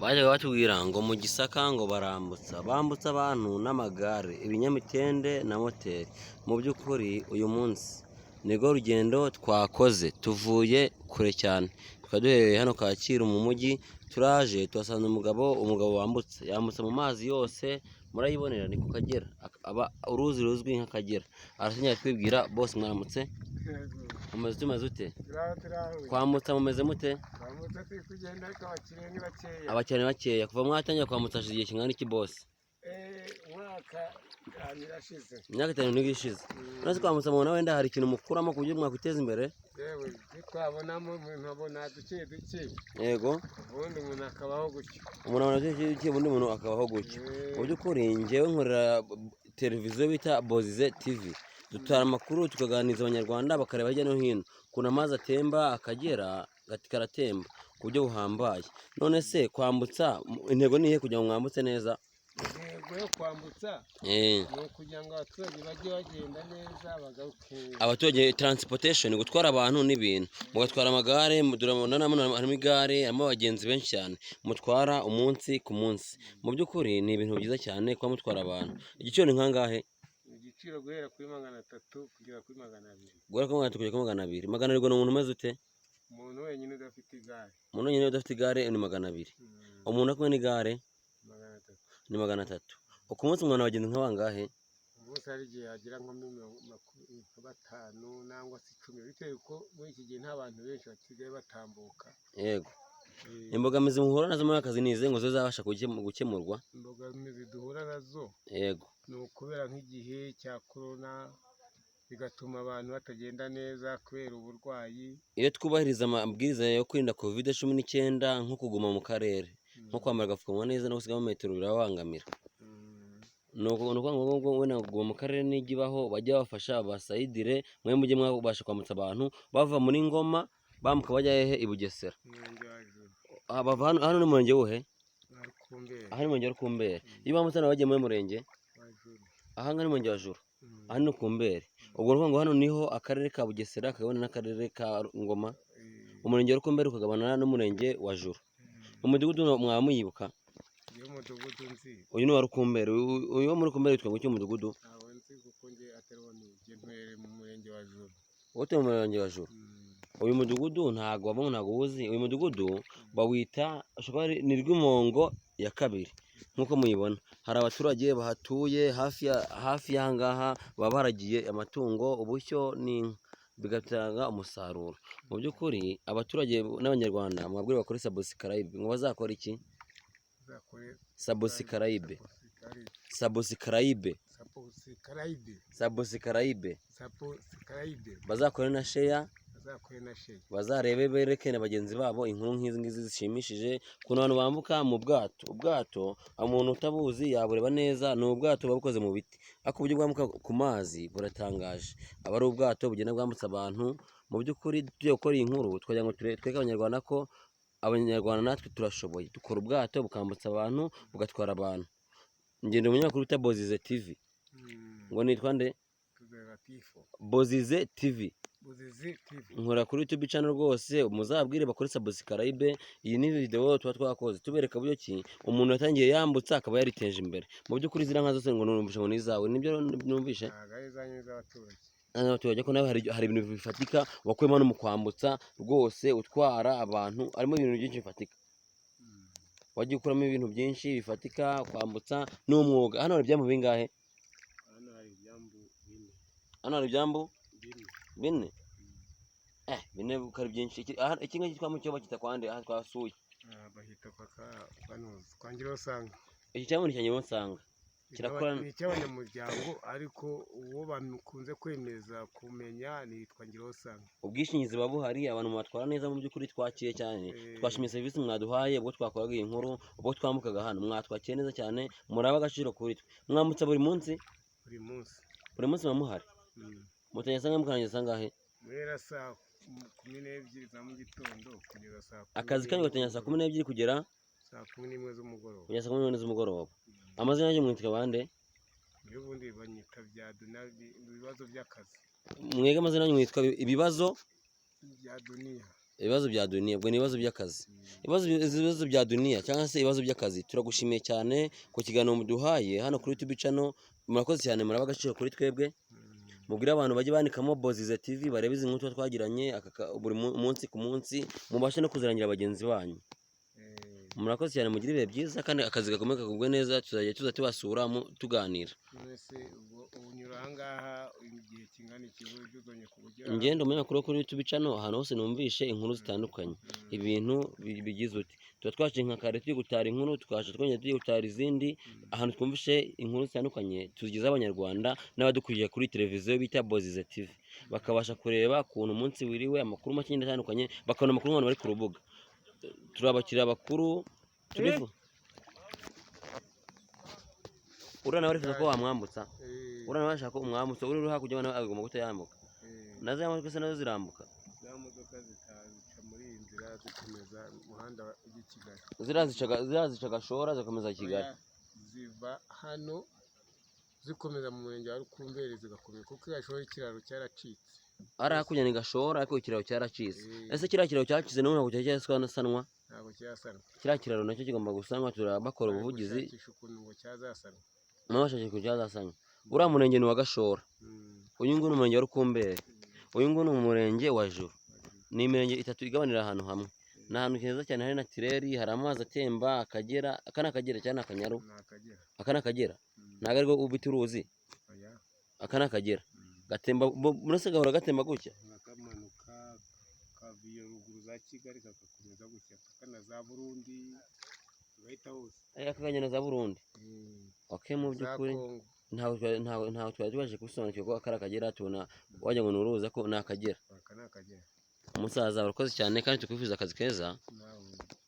bajyaga batubwira ngo mu Gisaka ngo bambutsa abantu n'amagare, ibinyamitende na moteri. Mu by'ukuri uyu munsi nirwo rugendo twakoze, tuvuye kure cyane, tukaba duherereye hano Kacyiru mu mujyi. Turaje tuhasanga umugabo yambutse mu mazi yose, murayibonera ni ku Kagera, uruzi ruzwi nk'Akagera. Arasinya twibwira bose mwaramutse, tumeze ute? Kwambutsa mumeze mute? Abakiriya ni bakeya. Kuva mwatangira kwambutsa hashize igihe kingana iki bose? Imyaka 5 nibwo ishize. Uretse kwambutsa mubona wenda hari ikintu mukuramo ku buryo mwakwiteza imbere? Yewe twabonamo nkabona duke Yego. ubundi umuntu akabaho gutyo. Umuntu abona duke ubundi umuntu akabaho gutyo. Mu by'ukuri njyewe nkorera televiziyo bita Bozize TV. Dutwara amakuru tukaganiriza abanyarwanda bakareba hirya no hino ukuntu amazi atemba, Akagera karatemba ku buryo buhambaye. None se kwambutsa intego ni ihe kugira ngo mwambutse neza? Intego yo kwambutsa ni ukugira ngo abaturage bajye bagenda neza bagaruke. Abaturage transportation, gutwara abantu n'ibintu, mugatwara amagare, harimo igare, harimo abagenzi benshi cyane mutwara umunsi ku munsi. Mu by'ukuri ni ibintu byiza cyane kuba mutwara abantu. Igiciro ni nkangahe? Igiciro guhera kuri 300 kugera kuri 200. Guhera kuri 300 kugera kuri 200. 200 ngo ni umuntu umeze ute? Umuntu wenyine udafite igare. Umuntu wenyine udafite igare ni 200. Umuntu akumwe n'igare ni 300. Uko munsi umuntu abagenzi nk'abangahe? Umunsi hari igihe yagira nko 5 nangwa se 10, bitewe ko muri iki gihe nta bantu benshi basigaye batambuka. Yego. Imbogamizi muhura nazo muri akazi ni izihe ngo zizabasha gukemurwa? Imbogamizi duhura nazo, yego, ni ukubera nk'igihe cya corona bigatuma abantu batagenda neza kubera uburwayi. Iyo twubahiriza amabwiriza yo kwirinda COVID-19 nko kuguma mu karere, nko kwambara agapfukamunwa neza no gusigamo metero birabangamira. Nuko ngo wenda kuguma mu karere n'igibaho bajya bafasha abasayidire mwe mujye mwabasha kwambutsa abantu bava muri Ngoma bambuka bajya hehe i Bugesera. Hano ni murenge wuhe? Aha ni murenge wa Rukumberi. Iyo bambutse bagiye mu murenge aha ngani murenge wa Juru, aha ni Rukumberi. Ubwo ngo hano niho akarere ka Bugesera kagabana n'akarere ka Ngoma, umurenge wa Rukumberi ukagabana n'umurenge wa Juru. Umudugudu mwaba muyibuka? Umudugudu nzi. Uyu ni wa Rukumberi. Uyu wo muri Rukumberi witwa ngo iki umudugudu? Ntabwo nzi kuko nge atariho ntuye mu murenge wa Juru. Wote mu murenge wa Juru. Uyu mudugudu ntago wabamo, ntago uzi. Uyu mudugudu bawita ni Rwimongo ya kabiri. Nkuko muyibona hari abaturage bahatuye hafi y'ahangaha baba baragiye amatungo, ubushyo n'inka, bigatanga umusaruro. Mu by'ukuri abaturage n'abanyarwanda mwabwira bakore subscribe ngo bazakora iki? Subscribe bazakore na share, bazarebe bereke na bagenzi babo inkuru nk'izi ngizi zishimishije, kuno abantu bambuka mu ubwato umuntu utabuzi yabureba neza. Ni ubwato babukoze mu biti, ariko uburyo bwambuka ku mazi buratangaje. Aba ari ubwato bugenda bwambutsa abantu. Mu by'ukuri tugiye gukora iyi nkuru twagira ngo twereke abanyarwanda ko abanyarwanda natwe turashoboye, dukora ubwato bukambutsa abantu bugatwara abantu. Ngende umunyamakuru bita Bozize TV. Ngo nitwa nde? Bozize TV. Nkora kuri YouTube channel rwose, muzabwire bakore subscribe. Iyi ni video tuba twakoze tubereka buryo ki umuntu yatangiye yambutsa akaba yariteje imbere. Mu by'ukuri zira nka zose ngo numvishe ngo nizawe, nibyo numvishe. Abaturage ko nawe hari ibintu bifatika wakwema no mu kwambutsa rwose, utwara abantu arimo ibintu byinshi bifatika. Wagiye ukuramo ibintu byinshi bifatika kwambutsa n'umwuga. Hano hari ibyambu bingahe? Hano hari ibyambu 4. Bine bukari byinshi. Iki ngiki twamo cyo bakita kwande aha twasuye. Bahita kwa Ngirosanga. Iki cyambu ni Ngirosanga. Kirakora ni cy'abanyamuryango, ariko uwo bakunze kwemeza kumenya ni yitwa Ngirosanga. Ubwishingizi babuhari, abantu batwara neza. Mu by'ukuri twakiye cyane, twashimiye serivisi mwaduhaye ubwo twakoraga iyi nkuru, ubwo twambukaga hano mwatwakiye neza cyane, muraba agaciro kuri twe. Mwambutsa buri munsi bamuhari. Mutanya sanga mukangiza sangahe? Guhera saa 12 za mu gitondo kugeza saa 10. Akazi kanyu gatanya saa 12 kugera saa 11 z'umugoroba. Kugeza saa 11 z'umugoroba. Amazina yanyu mwitwa bande? Ubundi banyita bya ibibazo by'akazi. Mwega amazina yanyu mwitwa ibibazo bya Dunia. ibibazo bya duniya, ubwo ni ibibazo by'akazi. Ibibazo bya duniya cyangwa se ibibazo by'akazi, turagushimiye cyane ku kiganiro muduhaye hano kuri YouTube channel. Murakoze cyane, muraba agaciro kuri twebwe. Mubwire abantu bajye bandikamo Bozize TV barebe izi nkuru twagiranye buri munsi ku munsi, mubashe no kuzirangira bagenzi banyu. Murakoze cyane, mugire ibihe byiza kandi akazi gakomeye kagubwe neza, tuzajya tuza tubasura tuganira. unyura ahangaha igihe kingana iki uzonye kubugera? Ngendo umunyamakuru kuri YouTube channel, ahantu hose numvishe inkuru zitandukanye, ibintu bigize uti tuba twaciye nka kare turi gutara inkuru, tukaje twongera turi gutara izindi. Ahantu twumvishe inkuru zitandukanye tuzigize abanyarwanda n'abadukuriye kuri televiziyo bita Bozize TV, bakabasha kureba ukuntu umunsi wiriwe, amakuru make atandukanye, bakabona amakuru nk'abantu bari ku rubuga. Turabakiriya bakuru turifu urana barifuza ko wamwambutsa, urana bashaka ko umwambutsa, uri hakurya abana agomba guta yambuka. Nazo yamodoka se nazo zirambuka, za modoka zica muri iyi nzira zikomeza umuhanda ujya i Kigali. zirazica Gashora zikomeza Kigali, ziva hano zikomeza mu murenge wa Rukumberi zigakomeza, kuko Gashora ikiraro cyaracitse. ari hakurya ni Gashora ariko ikiraro cyaracitse. Ese kiriya kiraro cyacitse n'ubu ntabwo cyarasanwa? Ntabwo cyasanwa. Kiriya kiraro nacyo kigomba gusanwa, turabakora ubuvugizi ukuntu ngo cyazasanwa, mwabashije ko cyazasanwa. Uriya murenge ni wa Gashora, uyu nguyu ni umurenge wa Rukumberi, uyu nguyu ni umurenge wa Juru. Ni imirenge itatu igabanira ahantu hamwe. Ni ahantu heza cyane, hari natireri, hari amazi atemba. Akagera, aka ni Akagera cyangwa ni Akanyaru? Aka ni Akagera, ntabwo ariko ubita uruzi. Aka ni Akagera gatemba, murase gahora gatemba gutya, kamanuka kaviye ruguru za Kigali kagakomeza gutya kana za Burundi gahita hose. Aka kagenda za Burundi. Okay, mu by'ukuri ntawe twari tubashe gusobanukirwa ko aka ari Akagera, tubona wagira ngo ni uruzi ko ni Akagera. Aka ni Akagera. Umusaza urakoze cyane kandi tukwifuza akazi keza.